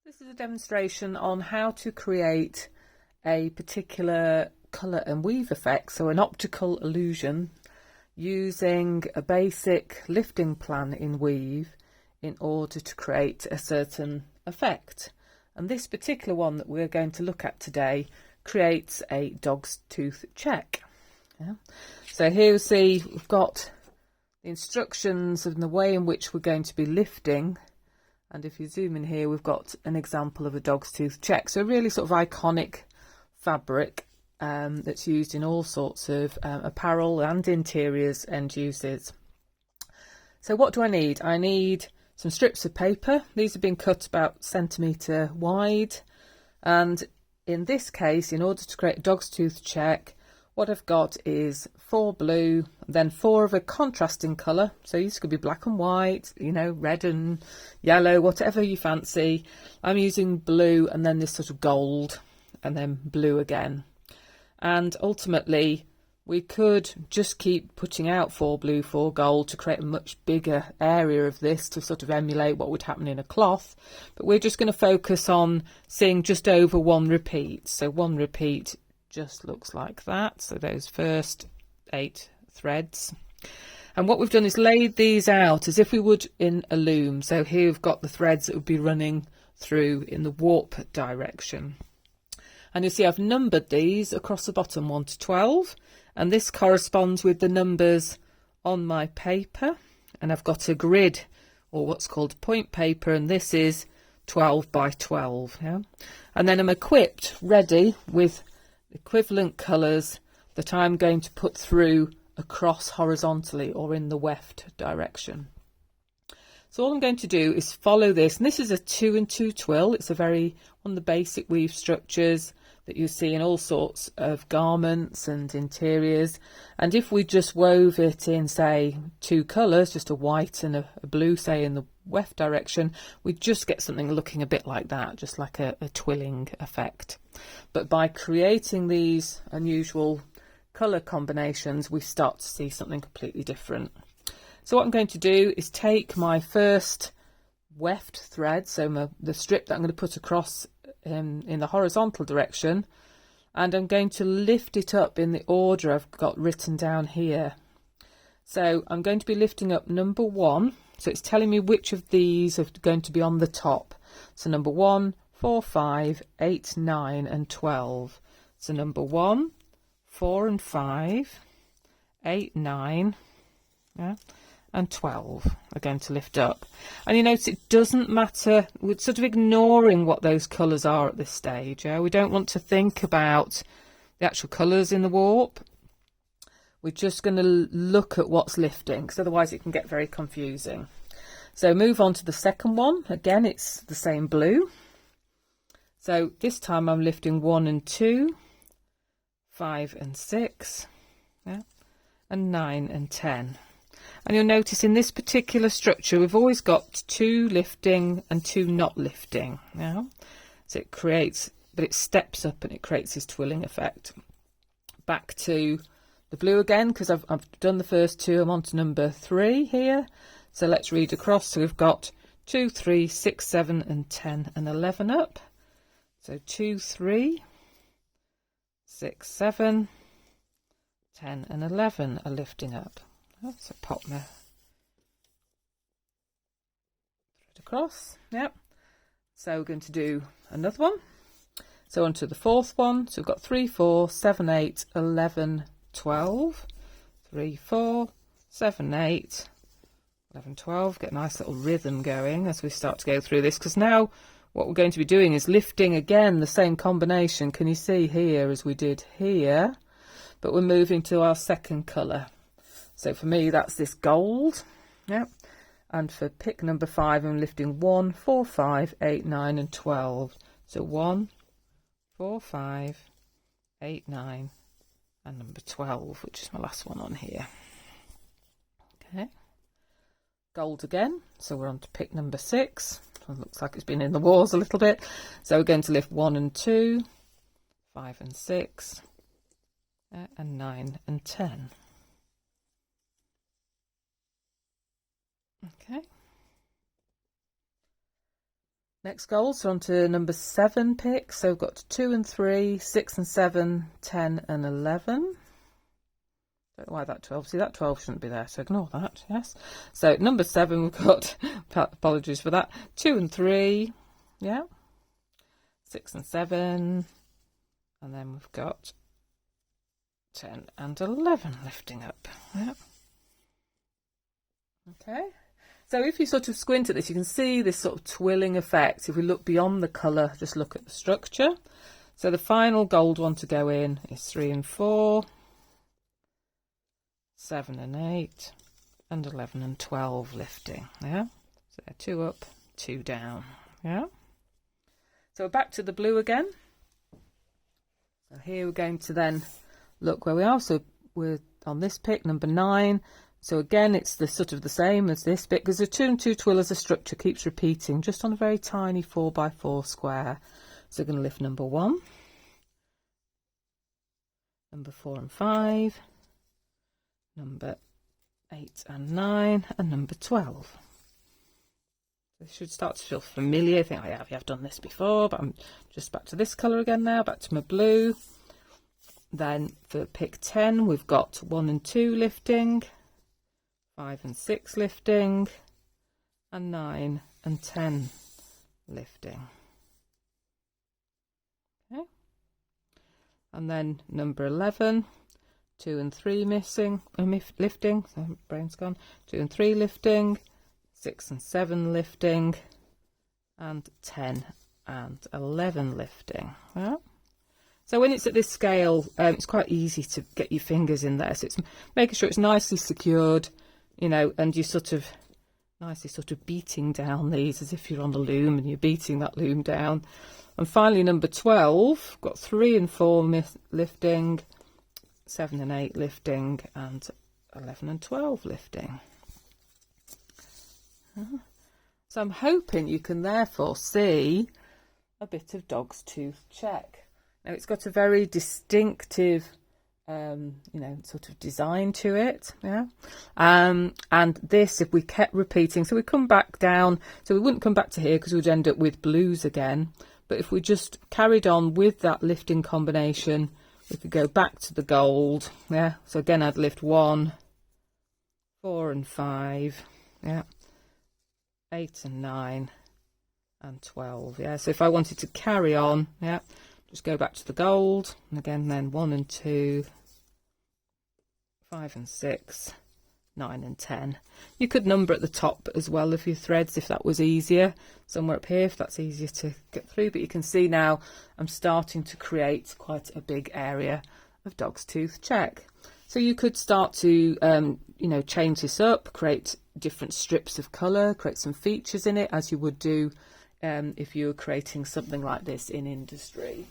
This is a demonstration on how to create a particular colour and weave effect, so an optical illusion, using a basic lifting plan in weave in order to create a certain effect. And this particular one that we're going to look at today creates a dog's tooth check. So here you see we've got the instructions and the way in which we're going to be lifting. And if you zoom in here, we've got an example of a dog's tooth check. So a really sort of iconic fabric that's used in all sorts of apparel and interiors and uses. So what do I need? I need some strips of paper. These have been cut about centimetre wide. And in this case, in order to create a dog's tooth check, what I've got is 4 blue, then 4 of a contrasting colour. So these could be black and white, you know, red and yellow, whatever you fancy. I'm using blue and then this sort of gold and then blue again. And ultimately, we could just keep putting out 4 blue, 4 gold to create a much bigger area of this to sort of emulate what would happen in a cloth. But we're just going to focus on seeing just over 1 repeat. So 1 repeat just looks like that. So those first 8 threads, and what we've done is laid these out as if we would in a loom. So here we've got the threads that would be running through in the warp direction, and you'll see I've numbered these across the bottom 1 to 12, and this corresponds with the numbers on my paper. And I've got a grid, or what's called point paper, and this is 12 by 12. And then I'm equipped ready with equivalent colours that I'm going to put through across horizontally or in the weft direction. So all I'm going to do is follow this, and this is a 2 and 2 twill. It's a one of the basic weave structures that you see in all sorts of garments and interiors. And if we just wove it in, say, 2 colours, just a white and a blue, say in the weft direction, we just get something looking a bit like that, just like a twilling effect. But by creating these unusual colour combinations, we start to see something completely different. So what I'm going to do is take my first weft thread, so the strip that I'm going to put across in the horizontal direction, and I'm going to lift it up in the order I've got written down here. So I'm going to be lifting up number 1. So it's telling me which of these are going to be on the top. So number 1, 4, 5, 8, 9 and 12. So number 1, 4 and 5, 8, 9 and 12 are going to lift up. And you notice it doesn't matter, we're sort of ignoring what those colours are at this stage. We don't want to think about the actual colours in the warp. We're just going to look at what's lifting, because otherwise it can get very confusing. So move on to the second one. Again, it's the same blue. So this time I'm lifting 1 and 2, 5 and 6, and 9 and 10. And you'll notice in this particular structure we've always got 2 lifting and 2 not lifting. So it creates, but it steps up and it creates this twilling effect. Back to the blue again, because I've done the first 2. I'm on to number 3 here. So let's read across. So we've got 2, 3, 6, 7 and 10 and 11 up. So 2, 3, 6, 7, 10 and 11 are lifting up. So pop my thread across. So we're going to do another one. So on to the 4th one. So we've got 3, 4, 7, 8, 11, 12. 3, 4, 7, 8, 11, 12. Get a nice little rhythm going as we start to go through this, because now what we're going to be doing is lifting again the same combination. Can you see here as we did here? But we're moving to our second colour. So for me, that's this gold. And for pick number 5, I'm lifting 1, 4, 5, 8, 9 and 12. So 1, 4, 5, 8, 9 and number 12, which is my last one on here. Gold again. So we're on to pick number 6. It looks like it's been in the walls a little bit. So we're going to lift 1 and 2, 5 and 6, and 9 and 10. Next goal, so on to number 7 pick. So we've got 2 and 3, 6 and 7, 10 and 11. Don't know why that 12, see that 12 shouldn't be there, so ignore that, yes. So number 7 we've got, apologies for that, 2 and 3, yeah, 6 and 7, and then we've got 10 and 11 lifting up, yeah. Okay. So if you sort of squint at this, you can see this sort of twilling effect. If we look beyond the colour, just look at the structure. So the final gold one to go in is 3 and 4, 7 and 8, and 11 and 12 lifting. Yeah, so 2 up, 2 down. Yeah. So back to the blue again. So here we're going to then look where we are. So we're on this pick, number 9. So again, it's the sort of the same as this bit, because the 2 and 2 twill as a structure keeps repeating just on a very tiny 4x4 square. So we're going to lift number 1, number 4 and 5, number 8 and 9, and number 12. This should start to feel familiar. I think I have done this before, but I'm just back to this colour again now, back to my blue. Then for pick 10, we've got 1 and 2 lifting, 5 and 6 lifting, and 9 and 10 lifting. Okay. And then number 11, 2 and 3 lifting, so my brain's gone, 2 and 3 lifting, 6 and 7 lifting, and 10 and 11 lifting. Yeah. So when it's at this scale, it's quite easy to get your fingers in there. So it's making sure it's nicely secured, you know, and you're sort of nicely sort of beating down these as if you're on a loom and you're beating that loom down. And finally, number 12, got 3 and 4 lifting, 7 and 8 lifting, and 11 and 12 lifting. So I'm hoping you can therefore see a bit of Dogtooth Check. Now it's got a very distinctive you know, sort of design to it, yeah. And this, if we kept repeating, so we come back down, so we wouldn't come back to here because we'd end up with blues again. But if we just carried on with that lifting combination, we could go back to the gold, yeah. So again, I'd lift 1, 4 and 5, yeah, 8 and 9, and 12, yeah. So if I wanted to carry on, yeah, just go back to the gold, and again then 1 and 2, 5 and 6, 9 and 10. You could number at the top as well of your threads if that was easier, somewhere up here if that's easier to get through, but you can see now I'm starting to create quite a big area of Dogtooth Check. So you could start to you know, change this up, create different strips of colour, create some features in it as you would do if you were creating something like this in industry.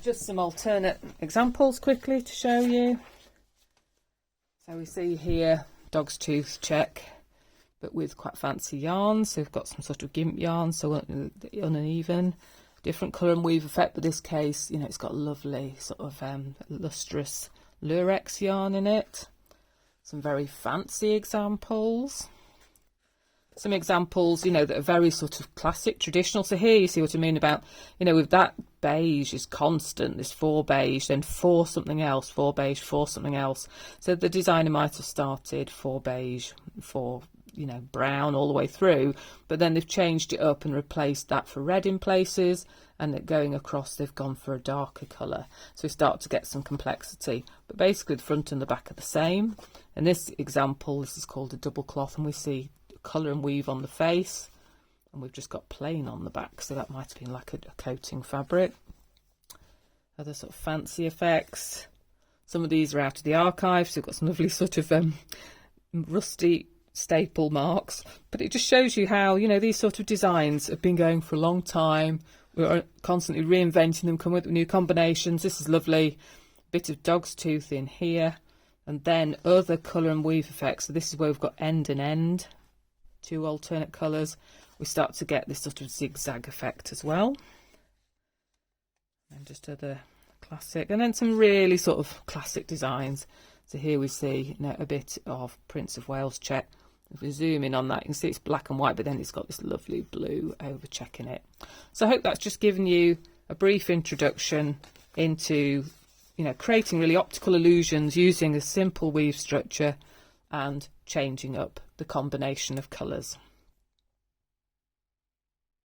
Just some alternate examples quickly to show you. So we see here Dogtooth Check, but with quite fancy yarns. So we've got some sort of gimp yarn, so uneven, different colour and weave effect, but this case, you know, it's got lovely sort of lustrous lurex yarn in it. Some very fancy examples. Some examples, you know, that are very sort of classic, traditional. So here you see what I mean about, you know, with that beige is constant, this 4 beige, then 4 something else, 4 beige, 4 something else. So the designer might have started 4 beige, 4, you know, brown all the way through, but then they've changed it up and replaced that for red in places, and going across they've gone for a darker colour. So we start to get some complexity, but basically the front and the back are the same. In this example, this is called a double cloth, and we see colour and weave on the face, and we've just got plain on the back, so that might have been like a coating fabric. Other sort of fancy effects. Some of these are out of the archive, so we've got some lovely sort of rusty staple marks, but it just shows you how, you know, these sort of designs have been going for a long time. We're constantly reinventing them, coming up with new combinations. This is lovely, bit of dog's tooth in here, and then other colour and weave effects. So this is where we've got end and end, 2 alternate colours. We start to get this sort of zigzag effect as well, and just other classic, and then some really sort of classic designs. So here we see, you know, a bit of Prince of Wales check. If we zoom in on that, you can see it's black and white, but then it's got this lovely blue over checking it. So I hope that's just given you a brief introduction into, you know, creating really optical illusions using a simple weave structure and changing up the combination of colours.